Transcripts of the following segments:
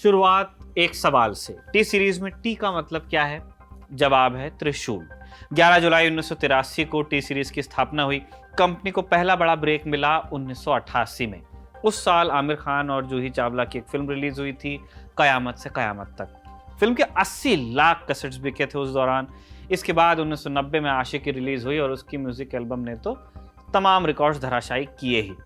शुरुआत एक सवाल से। टी सीरीज में टी का मतलब क्या है? जवाब है त्रिशूल। 11 जुलाई 1983 को टी सीरीज की स्थापना हुई। कंपनी को पहला बड़ा ब्रेक मिला 1988 में। उस साल आमिर खान और जूही चावला की एक फिल्म रिलीज हुई थी, कयामत से कयामत तक। फिल्म के 80 लाख कैसेट्स बिके थे उस दौरान। इसके बाद 1990 में आशिकी रिलीज हुई और उसकी म्यूजिक एल्बम ने तो तमाम रिकॉर्ड्स धराशायी किए ही।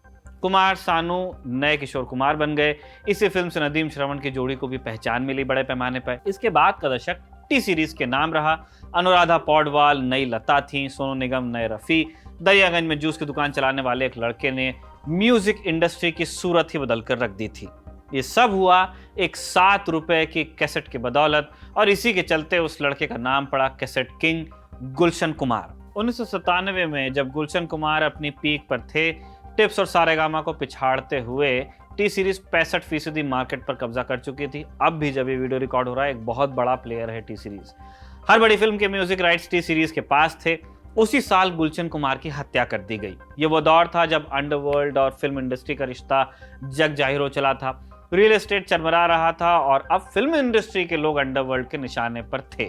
कुमार सानू नए किशोर कुमार बन गए। इसी फिल्म से नदीम श्रवण की जोड़ी को भी पहचान मिली बड़े पैमाने पर। इसके बाद का दशक टी सीरीज के नाम रहा। अनुराधा पौडवाल नई लता थी, सोनू निगम नए रफी। दरियागंज में जूस की दुकान चलाने वाले एक लड़के ने म्यूजिक इंडस्ट्री की सूरत ही बदल कर रख दी थी। ये सब हुआ एक 7 रुपए की कैसेट की बदौलत, और इसी के चलते उस लड़के का नाम पड़ा कैसेट किंग गुलशन कुमार। 1997 में जब गुलशन कुमार अपनी पीक पर थे, टिप्स और सारेगामा को पिछाड़ते हुए टी सीरीज 65% मार्केट पर कब्जा कर चुकी थी। अब भी जब ये वीडियो रिकॉर्ड हो रहा है, एक बहुत बड़ा प्लेयर है टी सीरीज। हर बड़ी फिल्म के म्यूजिक राइट्स टी सीरीज के पास थे। उसी साल गुलशन कुमार की हत्या कर दी गई। ये वो दौर था जब अंडरवर्ल्ड और फिल्म इंडस्ट्री का रिश्ता जग जाहिर हो चला था। रियल एस्टेट चरमरा रहा था और अब फिल्म इंडस्ट्री के लोग अंडरवर्ल्ड के निशाने पर थे,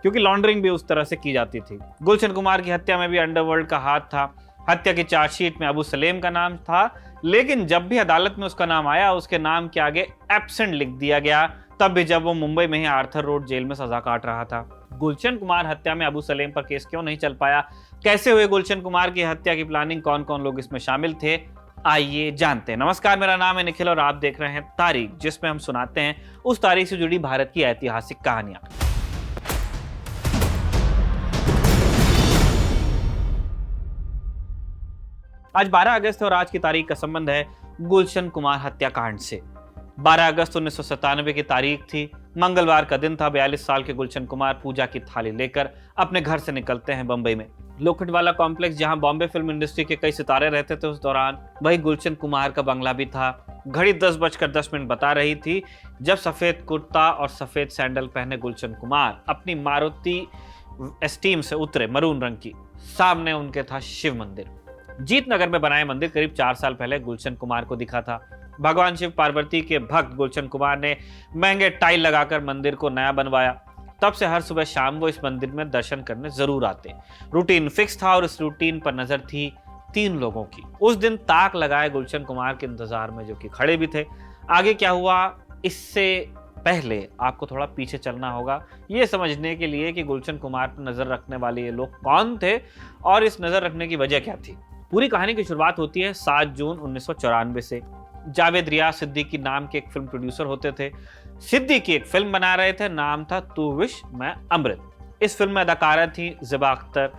क्योंकि लॉन्ड्रिंग भी उस तरह से की जाती थी। गुलशन कुमार की हत्या में भी अंडरवर्ल्ड का हाथ था। हत्या की चार्जशीट में अबू सलेम का नाम था, लेकिन जब भी अदालत में उसका नाम आया, उसके नाम के आगे एब्सेंट लिख दिया गया, तब भी जब वो मुंबई में ही आर्थर रोड जेल में सजा काट रहा था। गुलशन कुमार हत्या में अबू सलेम पर केस क्यों नहीं चल पाया? कैसे हुए गुलशन कुमार की हत्या की प्लानिंग? कौन कौन लोग इसमें शामिल थे? आइए जानते हैं। नमस्कार, मेरा नाम है निखिल और आप देख रहे हैं तारीख, जिसमें हम सुनाते हैं उस तारीख से जुड़ी भारत की ऐतिहासिक कहानियां। आज 12 अगस्त है और आज की तारीख का संबंध है गुलशन कुमार हत्याकांड से। 12 अगस्त 1997 की तारीख थी। मंगलवार का दिन था। 42 साल के गुलशन कुमार पूजा की थाली लेकर अपने घर से निकलते हैं बंबई में। लोखंडवाला कॉम्प्लेक्स, जहां बॉम्बे फिल्म इंडस्ट्री के कई सितारे रहते थे उस दौरान, वही गुलशन कुमार का बंगला भी था। घड़ी 10:10 बता रही थी जब सफेद कुर्ता और सफेद सैंडल पहने गुलशन कुमार अपनी मारुति एस्टीम से उतरे, मरून रंग की। सामने उनके था शिव मंदिर। जीत नगर में बनाए मंदिर करीब 4 साल पहले गुलशन कुमार को दिखा था। भगवान शिव पार्वती के भक्त गुलशन कुमार ने महंगे टाइल लगाकर मंदिर को नया बनवाया। तब से हर सुबह शाम वो इस मंदिर में दर्शन करने जरूर आते। रूटीन फिक्स था और इस रूटीन पर नजर थी 3 लोगों की। उस दिन ताक लगाए गुलशन कुमार के इंतजार में, जो कि खड़े भी थे। आगे क्या हुआ, इससे पहले आपको थोड़ा पीछे चलना होगा ये समझने के लिए कि गुलशन कुमार पर नजर रखने वाले ये लोग कौन थे और इस नजर रखने की वजह क्या थी। पूरी कहानी की शुरुआत होती है 7 जून 1994 से। जावेद रियाज सिद्दीकी नाम के एक फिल्म प्रोड्यूसर होते थे। सिद्दीकी एक फिल्म बना रहे थे, नाम था तू विश मैं अमृत। इस फिल्म में अदाकारा थी ज़िबा अख्तर।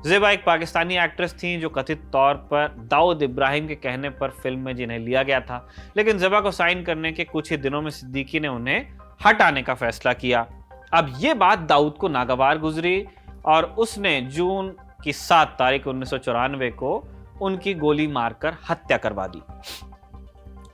ज़िबा एक पाकिस्तानी एक्ट्रेस थी जो कथित तौर पर दाऊद इब्राहिम के कहने पर फिल्म में जिन्हें लिया गया था, लेकिन ज़िबा को साइन करने के कुछ ही दिनों में सिद्दीकी ने उन्हें हटाने का फैसला किया। अब ये बात दाऊद को नागवार गुजरी और उसने जून की 7 तारीख 1994 को उनकी गोली मारकर हत्या करवा दी।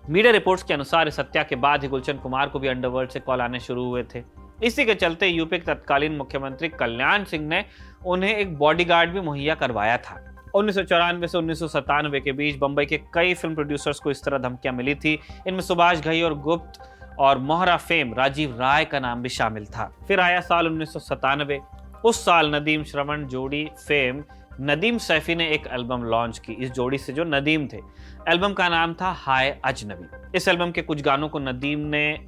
मीडिया रिपोर्ट्स के अनुसार इस हत्या के बाद ही गुलशन कुमार को भी अंडरवर्ल्ड से कॉल आने शुरू हुए थे। इसी के चलते यूपी के तत्कालीन मुख्यमंत्री कल्याण सिंह ने उन्हें एक बॉडीगार्ड भी मुहैया करवाया था। 1994 से 1997 के बीच बंबई के कई फिल्म प्रोड्यूसर्स को इस तरह धमकियां मिली थी। इनमें सुभाष घई और गुप्त और मोहरा फेम राजीव राय का नाम भी शामिल था। फिर आया साल 1997। उस साल नदीम श्रवण जोड़ी फेम नदीम सैफी ने एक एल्बम लॉन्च की। इस जोड़ी से जो नदीम थे, एल्बम का नाम था हाय अजनबी। इस एल्बम के कुछ गानों को नदीम ने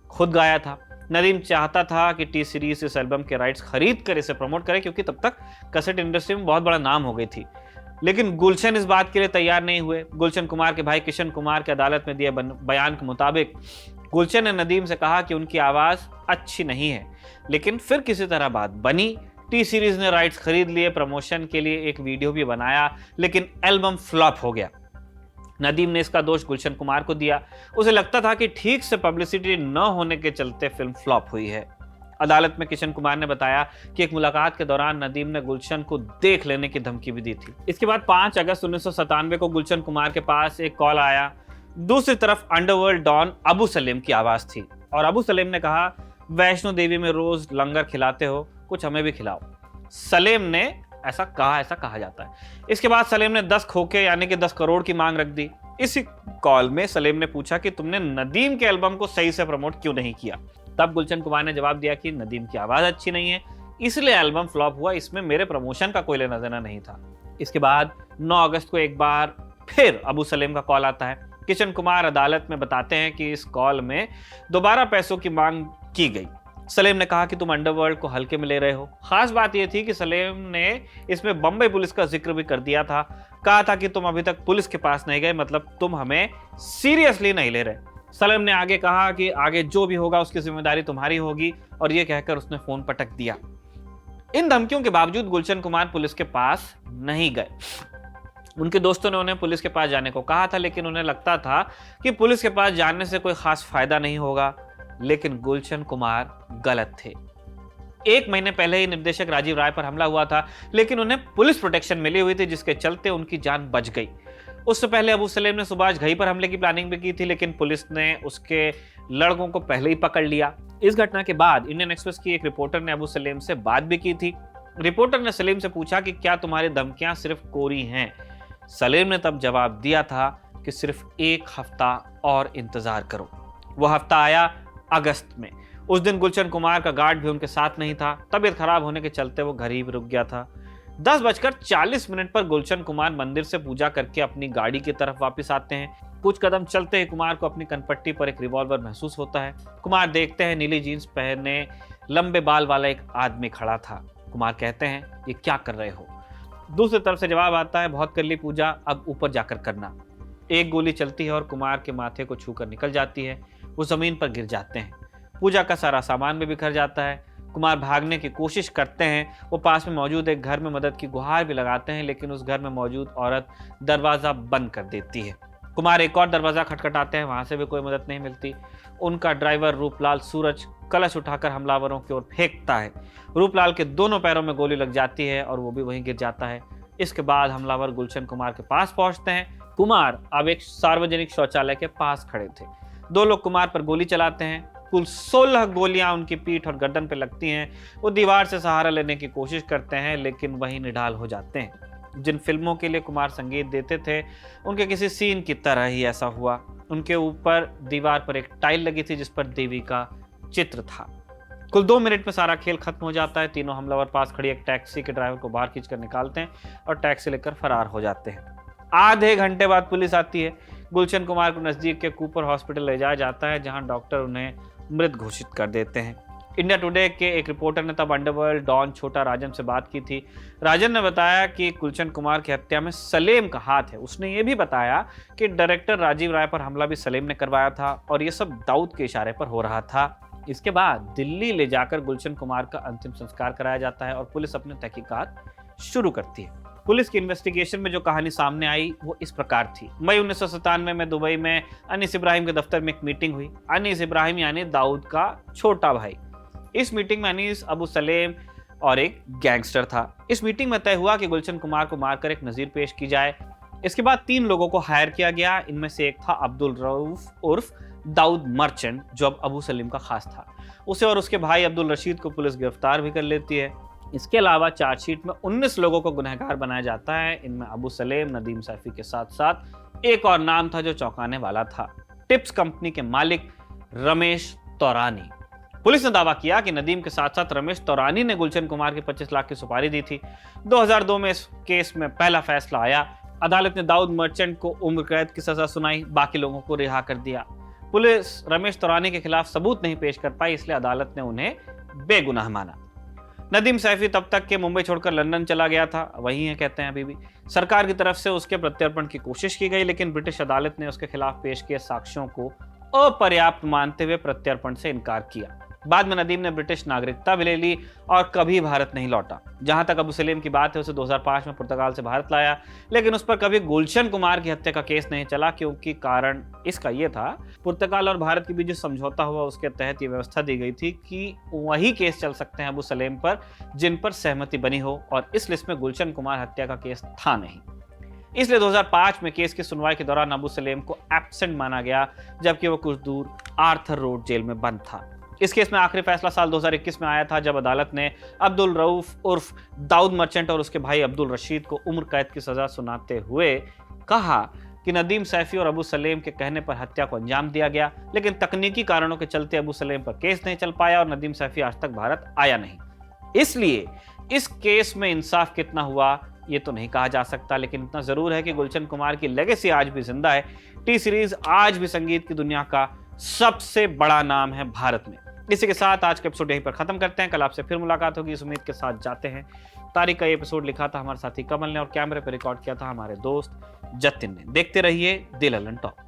खुद गाया था। नदीम चाहता था कि टी सीरीज इस एल्बम के राइट्स खरीद कर इसे प्रमोट करे, क्योंकि तब तक कैसेट इंडस्ट्री में बहुत बड़ा नाम हो गई थी। लेकिन गुलशन इस बात के लिए तैयार नहीं हुए। गुलशन कुमार के भाई किशन कुमार के अदालत में दिए बयान के मुताबिक गुलशन ने नदीम से कहा कि उनकी आवाज अच्छी नहीं है, लेकिन फिर किसी तरह बात बनी। टी सीरीज ने राइट्स खरीद लिए, प्रमोशन के लिए एक वीडियो भी बनाया, लेकिन एल्बम फ्लॉप हो गया। नदीम ने इसका दोष गुलशन कुमार को दिया। उसे लगता था कि ठीक से पब्लिसिटी न होने के चलते फिल्म फ्लॉप हुई है। अदालत में किशन कुमार ने बताया कि एक मुलाकात के दौरान नदीम ने गुलशन को देख लेने की धमकी भी दी थी। इसके बाद 5 अगस्त 1997 को गुलशन कुमार के पास एक कॉल आया। दूसरी तरफ अंडरवर्ल्ड डॉन अबू सलेम की आवाज थी और अबू सलेम ने कहा, वैष्णो देवी में रोज लंगर खिलाते हो, कुछ हमें भी खिलाओ। सलेम ने ऐसा कहा जाता है। इसके बाद सलेम ने 10 खोखे यानी कि 10 करोड़ की मांग रख दी। इसी कॉल में सलेम ने पूछा कि तुमने नदीम के एल्बम को सही से प्रमोट क्यों नहीं किया। तब गुलशन कुमार ने जवाब दिया कि नदीम की आवाज अच्छी नहीं है, इसलिए एल्बम फ्लॉप हुआ, इसमें मेरे प्रमोशन का कोई लेना देना नहीं था। इसके बाद 9 अगस्त को एक बार फिर अबू सलेम का कॉल आता है। किशन कुमार अदालत में बताते हैं कि इस कॉल में दोबारा पैसों की मांग की गई। सलेम ने कहा कि तुम अंडरवर्ल्ड को हल्के में ले रहे हो। खास बात यह थी कि सलेम ने इसमें बम्बई पुलिस का जिक्र भी कर दिया था, कहा था कि तुम अभी तक पुलिस के पास नहीं गए, मतलब तुम हमें सीरियसली नहीं ले रहे। सलेम ने आगे कहा कि आगे जो भी होगा उसकी जिम्मेदारी तुम्हारी होगी, और यह कहकर उसने फोन पटक दिया। इन धमकियों के बावजूद गुलशन कुमार पुलिस के पास नहीं गए। उनके दोस्तों ने उन्हें पुलिस के पास जाने को कहा था, लेकिन उन्हें लगता था कि पुलिस के पास जाने से कोई खास फायदा नहीं होगा। लेकिन गुलशन कुमार गलत थे। 1 महीने पहले ही निर्देशक राजीव राय पर हमला हुआ था, लेकिन उन्हें पुलिस प्रोटेक्शन मिली हुई थी, जिसके चलते उनकी जान बच गई। उससे पहले अबू सलेम ने सुभाष घई पर हमले की प्लानिंग भी की थी, लेकिन पुलिस ने उसके लड़कों को पहले ही पकड़ लिया। इस घटना के बाद इंडियन एक्सप्रेस की एक रिपोर्टर ने अबू सलेम से बात भी की थी। रिपोर्टर ने सलीम से पूछा कि क्या तुम्हारी धमकियां सिर्फ कोरी हैं? सलीम ने तब जवाब दिया था कि सिर्फ 1 हफ्ता और इंतजार करो। वह हफ्ता आया अगस्त में। उस दिन गुलशन कुमार का गार्ड भी उनके साथ नहीं था। तबीयत खराब होने के चलते वो घर ही रुक गया था। 10:40 पर गुलशन कुमार मंदिर से पूजा करके अपनी गाड़ी की तरफ वापस आते हैं। कुछ कदम चलते ही कुमार को अपनी कनपट्टी पर एक रिवॉल्वर महसूस होता है। कुमार देखते हैं नीली जीन्स पहने लंबे बाल वाला एक आदमी खड़ा था। कुमार कहते हैं, ये क्या कर रहे हो? दूसरी तरफ से जवाब आता है, बहुत कर ली पूजा, अब ऊपर जाकर करना। एक गोली चलती है और कुमार के माथे को छूकर निकल जाती है। वो जमीन पर गिर जाते हैं। पूजा का सारा सामान भी बिखर जाता है। कुमार भागने की कोशिश करते हैं। वो पास में मौजूद एक घर में मदद की गुहार भी लगाते हैं, लेकिन उस घर में मौजूद औरत दरवाजा बंद कर देती है। कुमार एक और दरवाजा खटखटाते हैं, वहां से भी कोई मदद नहीं मिलती। उनका ड्राइवर रूपलाल सूरज कलश उठाकर हमलावरों की ओर फेंकता है। रूपलाल के दोनों पैरों में गोली लग जाती है और वो भी वहीं गिर जाता है। इसके बाद हमलावर गुलशन कुमार के पास पहुंचते हैं। कुमार अब एक सार्वजनिक शौचालय के पास खड़े थे। 2 लोग कुमार पर गोली चलाते हैं। कुल 16 गोलियां उनकी पीठ और गर्दन पर लगती हैं। वो दीवार से सहारा लेने की कोशिश करते हैं, लेकिन वहीं निढाल हो जाते हैं। जिन फिल्मों के लिए कुमार संगीत देते थे, उनके किसी सीन की तरह ही ऐसा हुआ। उनके ऊपर दीवार पर एक टाइल लगी थी जिस पर देवी का चित्र था। कुल 2 मिनट में सारा खेल खत्म हो जाता है। तीनों हमलावर पास खड़ी एक टैक्सी के ड्राइवर को बाहर खींचकर निकालते हैं और टैक्सी लेकर फरार हो जाते हैं। आधे घंटे बाद पुलिस आती है। गुलशन कुमार को नजदीक के कूपर हॉस्पिटल ले जाया जाता है, जहां डॉक्टर उन्हें मृत घोषित कर देते हैं। इंडिया टुडे के एक रिपोर्टर ने तब अंडरवर्ल्ड डॉन छोटा राजन से बात की थी। राजन ने बताया कि गुलशन कुमार की हत्या में सलेम का हाथ है। उसने ये भी बताया कि डायरेक्टर राजीव राय पर हमला भी सलेम ने करवाया था और ये सब दाऊद के इशारे पर हो रहा था। इसके बाद दिल्ली ले जाकर गुलशन कुमार का अंतिम संस्कार कराया जाता है और पुलिस अपनी तहकीकात शुरू करती है। पुलिस की इन्वेस्टिगेशन में जो कहानी सामने आई वो इस प्रकार थी। मई 1997 में दुबई में अनीस इब्राहिम के दफ्तर में एक मीटिंग हुई। अनीस इब्राहिम यानी दाऊद का छोटा भाई। इस मीटिंग में अनीस, अबू सलेम और एक गैंगस्टर था। इस मीटिंग में तय हुआ कि गुलशन कुमार को मारकर एक नजीर पेश की जाए। इसके बाद 3 लोगों को हायर किया गया। इनमें से एक था अब्दुल रऊफ उर्फ दाऊद मर्चेंट, जो अब अबू सलीम का खास था। उसे और उसके भाई अब्दुल रशीद को पुलिस गिरफ्तार भी कर लेती है। इसके अलावा चार्जशीट में 19 लोगों को गुनहगार बनाया जाता है। इनमें अबू सलेम, नदीम सैफी के साथ साथ एक और नाम था जो चौंकाने वाला था, टिप्स कंपनी के मालिक रमेश तौरानी। पुलिस ने दावा किया कि नदीम के साथ साथ रमेश तौरानी ने गुलशन कुमार की 25 लाख की सुपारी दी थी। 2002 में इस केस में पहला फैसला आया। अदालत ने दाऊद मर्चेंट को उम्र कैद की सजा सुनाई, बाकी लोगों को रिहा कर दिया। पुलिस रमेश तौरानी के खिलाफ सबूत नहीं पेश कर पाई, इसलिए अदालत ने उन्हें बेगुनाह माना। नदीम सैफी तब तक के मुंबई छोड़कर लंदन चला गया था, वही है कहते हैं अभी भी। सरकार की तरफ से उसके प्रत्यर्पण की कोशिश की गई, लेकिन ब्रिटिश अदालत ने उसके खिलाफ पेश किए साक्ष्यों को अपर्याप्त मानते हुए प्रत्यर्पण से इनकार किया। बाद में नदीम ने ब्रिटिश नागरिकता भी ले ली और कभी भारत नहीं लौटा। जहां तक अबू सलीम की बात है, उसे 2005 में पुर्तगाल से भारत लाया, लेकिन उस पर कभी गुलशन कुमार की हत्या का केस नहीं चला, क्योंकि कारण इसका यह था, पुर्तगाल और भारत के बीच जो समझौता हुआ उसके तहत ये व्यवस्था दी गई थी कि वही केस चल सकते हैं अबू सलीम पर जिन पर सहमति बनी हो, और इस लिस्ट में गुलशन कुमार हत्या का केस था नहीं। इसलिए 2005 में केस की सुनवाई के दौरान अबू सलीम को एब्सेंट माना गया, जबकि वो कुछ दूर आर्थर रोड जेल में बंद था। इस केस में आखिरी फैसला साल 2021 में आया था, जब अदालत ने अब्दुल रऊफ उर्फ दाऊद मर्चेंट और उसके भाई अब्दुल रशीद को उम्र कैद की सजा सुनाते हुए कहा कि नदीम सैफी और अबू सलेम के कहने पर हत्या को अंजाम दिया गया, लेकिन तकनीकी कारणों के चलते अबू सलेम पर केस नहीं चल पाया और नदीम सैफी आज तक भारत आया नहीं। इसलिए इस केस में इंसाफ कितना हुआ ये तो नहीं कहा जा सकता, लेकिन इतना जरूर है कि गुलशन कुमार की लेगेसी आज भी जिंदा है। टी सीरीज आज भी संगीत की दुनिया का सबसे बड़ा नाम है भारत में। इसी के साथ आज का एपिसोड यहीं पर खत्म करते हैं। कल आपसे फिर मुलाकात होगी, इस उम्मीद के साथ जाते हैं। तारीख का ये एपिसोड लिखा था हमारे साथी कमल ने और कैमरे पर रिकॉर्ड किया था हमारे दोस्त जतिन ने। देखते रहिए दिल ललन टॉक।